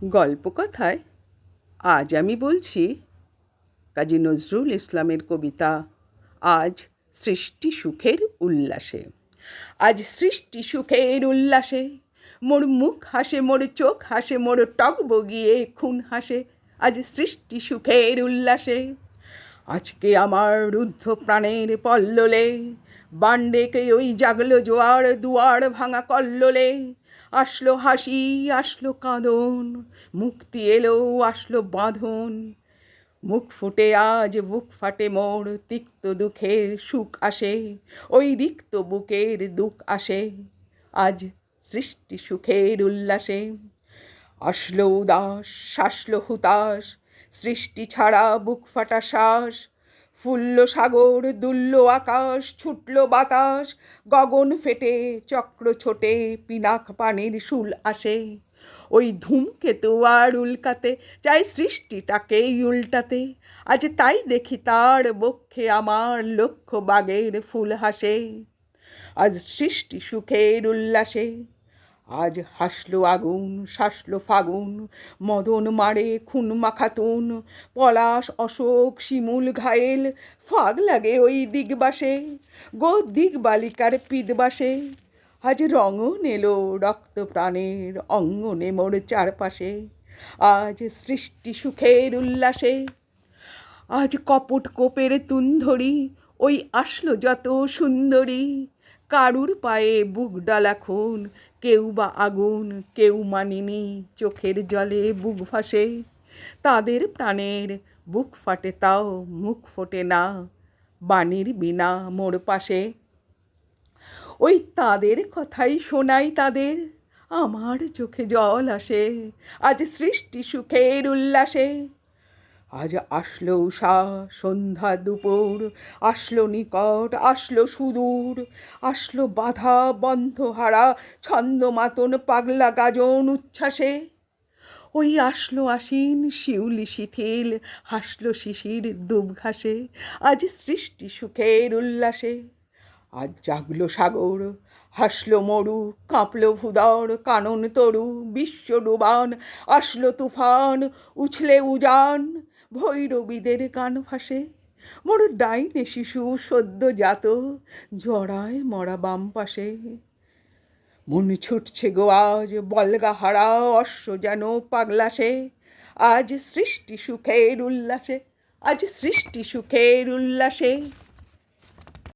গল্পকথায় আজ আমি বলছি কাজী নজরুল ইসলামের কবিতা আজ সৃষ্টি সুখের উল্লাসে। আজ সৃষ্টি সুখের উল্লাসে মোর মুখ হাসে, মোর চোখ হাসে, মোর টক বগিয়ে খুন হাসে। আজ সৃষ্টি সুখের উল্লাসে। আজকে আমার রুদ্ধ প্রাণের পল্ললে বান্ডেকে ওই জাগলো জোয়ার, দুয়ার ভাঙা কল্লোলে। আসলো হাসি, আসলো কাঁদন, মুক্তি এলো, আসলো বাঁধন। মুখ ফুটে আজ বুক ফাটে মোর, তিক্ত দুঃখের সুখ আসে, ওই রিক্ত বুকের দুঃখ আসে। আজ সৃষ্টি সুখের উল্লাসে। আসলো উদাস, শাসলো হুতাশ, সৃষ্টি ছাড়া বুক ফাটা শ্বাস। ফুলল সাগর, দুলল আকাশ, ছুটল বাতাস, গগন ফেটে চক্র ছোটে, পিনাক পানির শুল আসে। ওই ধূমকেতু আর উল্কাতে চাই সৃষ্টিটাকেই উল্টাতে। আজ তাই দেখি তার বক্ষে আমার লক্ষ বাগের ফুল হাসে। আজ সৃষ্টি সুখের উল্লাসে। আজ হাসলো আগুন, শাসলো ফাগুন, মদন মারে খুন মাখাতুন। পলাশ অশোক শিমুল ঘায়েল, ফাগ লাগে ওই দিগবাসে, গো দিগবালিকার পিদবাসে। আজ রঙন এলো রক্ত প্রাণের অঙ্গনে মোর চারপাশে। আজ সৃষ্টি সুখের উল্লাসে। আজ কপট কোপের তুন্ধরি, ওই আসলো যত সুন্দরী। কারুর পায়ে বুক ডালা খুন, কেউ বা আগুন, কেউ মানিনি, চোখের জলে বুক ভাসে। তাদের প্রাণের বুক ফাটে তাও মুখ ফোটে না, বাণীর বিনা মোর পাশে। ওই তাদের কথাই শোনাই তাদের, আমার চোখে জল আসে। আজ সৃষ্টি সুখের উল্লাসে। আজ আসলো উষা, সন্ধ্যা দুপুর, আসলো নিকট, আসলো সুদূর। আসলো বাধা বন্ধ হারা, ছন্দ মাতন পাগলা গাজন উচ্ছ্বাসে। ওই আসলো আশ্বিন, শিউলি শিথিল, হাসলো শিশির দুব ঘাসে। আজ সৃষ্টি সুখের উল্লাসে। আজ জাগলো সাগর, হাসলো মরু, কাঁপলো ভূদর, কানন তরু, বিশ্ব ডুবান। আসলো তুফান, উছলে উজান, ভৈরবীদের গান ভাসে। মোর ডাইনে শিশু সদ্য জাত, জড়ায় মরা বাম পাশে। মন ছুটছে গো আজ বলগা হারা, অশ্ব যেন পাগলাসে। আজ সৃষ্টি সুখের উল্লাসে। আজ সৃষ্টি সুখের উল্লাসে।